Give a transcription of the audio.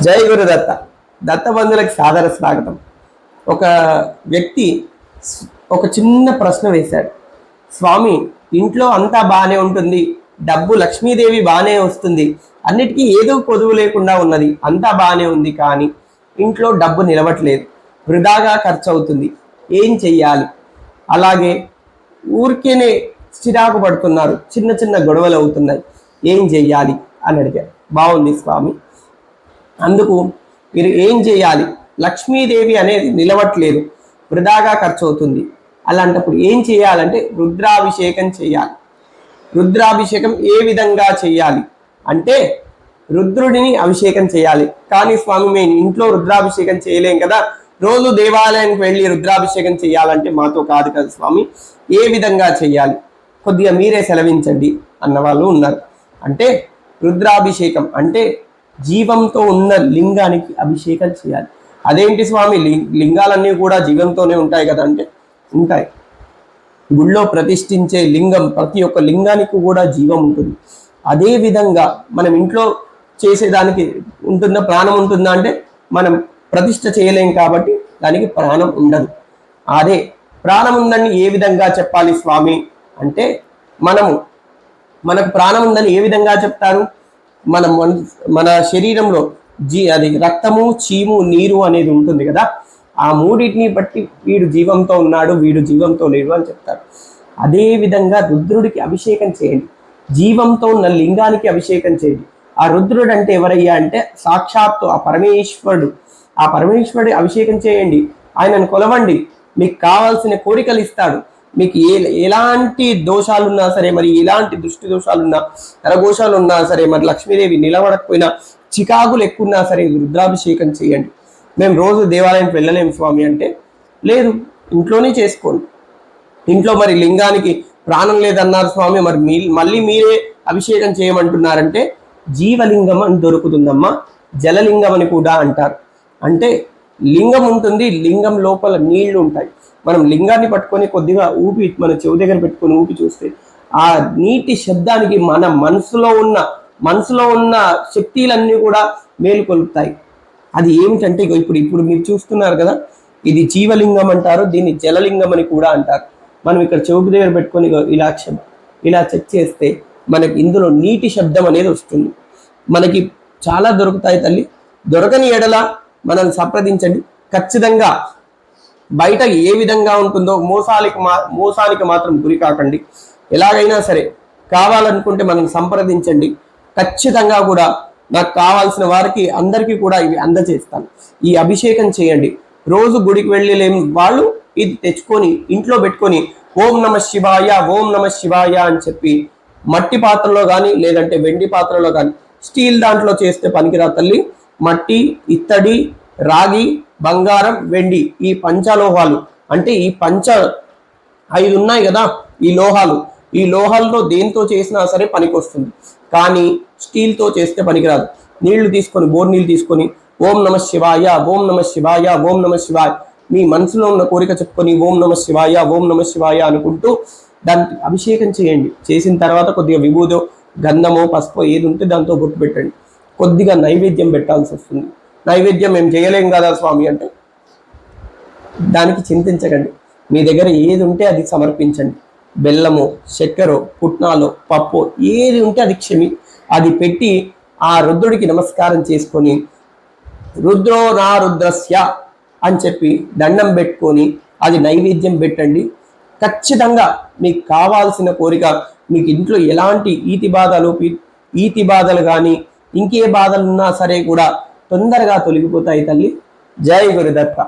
జై గురుదత్త. దత్తబంధులకు సాదర స్వాగతం. ఒక వ్యక్తి ఒక చిన్న ప్రశ్న వేశాడు. స్వామి, ఇంట్లో అంతా బాగానే ఉంటుంది, డబ్బు లక్ష్మీదేవి బాగానే వస్తుంది, అన్నిటికీ ఏదో కొదువు లేకుండా ఉన్నది, అంతా బాగానే ఉంది, కానీ ఇంట్లో డబ్బు నిలవట్లేదు, వృధాగా ఖర్చు అవుతుంది, ఏం చెయ్యాలి? అలాగే ఊరికేనే చిరాకు పడుతున్నారు, చిన్న చిన్న గొడవలు అవుతున్నాయి, ఏం చెయ్యాలి అని అడిగారు. బాగుంది స్వామి, అందుకు మీరు ఏం చేయాలి? లక్ష్మీదేవి అనేది నిలవట్లేదు, వృధాగా ఖర్చు అవుతుంది, అలాంటప్పుడు ఏం చేయాలంటే రుద్రాభిషేకం చేయాలి. రుద్రాభిషేకం ఏ విధంగా చేయాలి అంటే రుద్రుడిని అభిషేకం చేయాలి. కానీ స్వామి, మేము ఇంట్లో రుద్రాభిషేకం చేయలేం కదా, రోజు దేవాలయానికి వెళ్ళి రుద్రాభిషేకం చేయాలంటే మాతో కాదు కదా స్వామి, ఏ విధంగా చేయాలి? కొద్దిగా మీరే సెలవించండి అన్న వాళ్ళు ఉన్నారు. అంటే రుద్రాభిషేకం అంటే జీవంతో ఉన్న లింగానికి అభిషేకం చేయాలి. అదేంటి స్వామి, లింగాలన్నీ కూడా జీవంతోనే ఉంటాయి కదా అంటే ఉంటాయి. గుళ్ళో ప్రతిష్ఠించే లింగం, ప్రతి ఒక్క లింగానికి కూడా జీవం ఉంటుంది. అదే విధంగా మనం ఇంట్లో చేసేదానికి ఉంటుందా, ప్రాణం ఉంటుందా అంటే మనం ప్రతిష్ఠ చేయలేం కాబట్టి దానికి ప్రాణం ఉండదు. అదే ప్రాణం ఉందని ఏ విధంగా చెప్పాలి స్వామి అంటే మనకు ప్రాణం ఉందని ఏ విధంగా చెప్తారు? మన శరీరంలో అది రక్తము, చీము, నీరు అనేది ఉంటుంది కదా, ఆ మూడింటిని బట్టి వీడు జీవంతో ఉన్నాడు, వీడు జీవంతో లేడు అని చెప్తారు. అదే విధంగా రుద్రుడికి అభిషేకం చేయండి, జీవంతో ఉన్న లింగానికి అభిషేకం చేయండి. ఆ రుద్రుడు అంటే ఎవరయ్యా అంటే సాక్షాత్తు ఆ పరమేశ్వరుడు. ఆ పరమేశ్వరుడి అభిషేకం చేయండి, ఆయనను కొలవండి, మీకు కావాల్సిన కోరికలు ఇస్తాడు. మీకు ఎలాంటి దోషాలున్నా సరే, మరి ఎలాంటి దృష్టి దోషాలున్నా, నరఘోషాలు ఉన్నా సరే, మరి లక్ష్మీదేవి నిలబడకపోయినా, చికాకులు ఎక్కువన్నా సరే రుద్రాభిషేకం చేయండి. మేము రోజు దేవాలయానికి వెళ్ళలేము స్వామి అంటే లేదు, ఇంట్లోనే చేసుకోండి. ఇంట్లో మరి లింగానికి ప్రాణం లేదన్నారు స్వామి, మరి మళ్ళీ మీరే అభిషేకం చేయమంటున్నారంటే జీవలింగం అని దొరుకుతుందమ్మా, జలలింగం అని కూడా అంటారు. అంటే లింగం ఉంటుంది, లింగం లోపల నీళ్లు ఉంటాయి. మనం లింగాన్ని పట్టుకొని కొద్దిగా ఊపి మన చెవి దగ్గర పెట్టుకొని ఊపి చూస్తే ఆ నీటి శబ్దానికి మన మనసులో ఉన్న శక్తులన్నీ కూడా మేలుకొలుపుతాయి. అది ఏమిటంటే ఇప్పుడు మీరు చూస్తున్నారు కదా, ఇది జీవలింగం అంటారు, దీన్ని జలలింగం అని కూడా అంటారు. మనం ఇక్కడ చెవి దగ్గర పెట్టుకొని ఇలా చెక్ చేస్తే మనకి ఇందులో నీటి శబ్దం అనేది వస్తుంది. మనకి చాలా దొరుకుతాయి తల్లి, దొరకని ఎడల మనం సంప్రదించండి. ఖచ్చితంగా బయట ఏ విధంగా ఉంటుందో మోసానికి మాత్రం గురి కాకండి. ఎలాగైనా సరే కావాలనుకుంటే మనం సంప్రదించండి. ఖచ్చితంగా కూడా నాకు కావాల్సిన వారికి అందరికీ కూడా ఇవి అందజేస్తాను. ఈ అభిషేకం చేయండి. రోజు గుడికి వెళ్ళలేని వాళ్ళు ఇది తెచ్చుకొని ఇంట్లో పెట్టుకొని ఓం నమ శివాయ, ఓం నమ శివాయ అని చెప్పి మట్టి పాత్రలో కానీ లేదంటే వెండి పాత్రలో కానీ, స్టీల్ దాంట్లో చేస్తే పనికిరా తల్లి. మట్టి, ఇత్తడి, రాగి, బంగారం, వెండి, ఈ పంచలోహాలు అంటే ఈ 5 ఉన్నాయి కదా, ఈ లోహాలతో దేంతో చేసినా సరే పనికొస్తుంది. కానీ స్టీల్తో చేస్తే పనికిరాదు. బోర్ నీళ్ళు తీసుకొని ఓం నమ శివాయ, ఓం నమ శివాయ, ఓం నమ శివాయ, మీ మనసులో ఉన్న కోరిక చెప్పుకొని ఓం నమ శివాయ, ఓం నమ శివాయ అనుకుంటూ దానికి అభిషేకం చేయండి. చేసిన తర్వాత కొద్దిగా విభూదో, గంధమో, పసుపో ఏది ఉంటే దాంతో బొట్టు పెట్టండి. కొద్దిగా నైవేద్యం పెట్టాల్సి వస్తుంది. నైవేద్యం మేము చేయలేం కదా స్వామి అంటే దానికి చింతించకండి. మీ దగ్గర ఏది ఉంటే అది సమర్పించండి. బెల్లమో, చక్కెరో, పుట్నాలో, పప్పు ఏది ఉంటే అది పెట్టి ఆ రుద్రుడికి నమస్కారం చేసుకొని రుద్రో నా రుద్రస్య అని చెప్పి దండం పెట్టుకొని అది నైవేద్యం పెట్టండి. ఖచ్చితంగా మీకు కావాల్సిన కోరిక, మీకు ఇంట్లో ఎలాంటి ఈతి బాధలు కానీ ఇంకే బాధలు ఉన్నా సరే కూడా తొందరగా తొలగిపోతాయి తల్లి. జై గురుదత్త.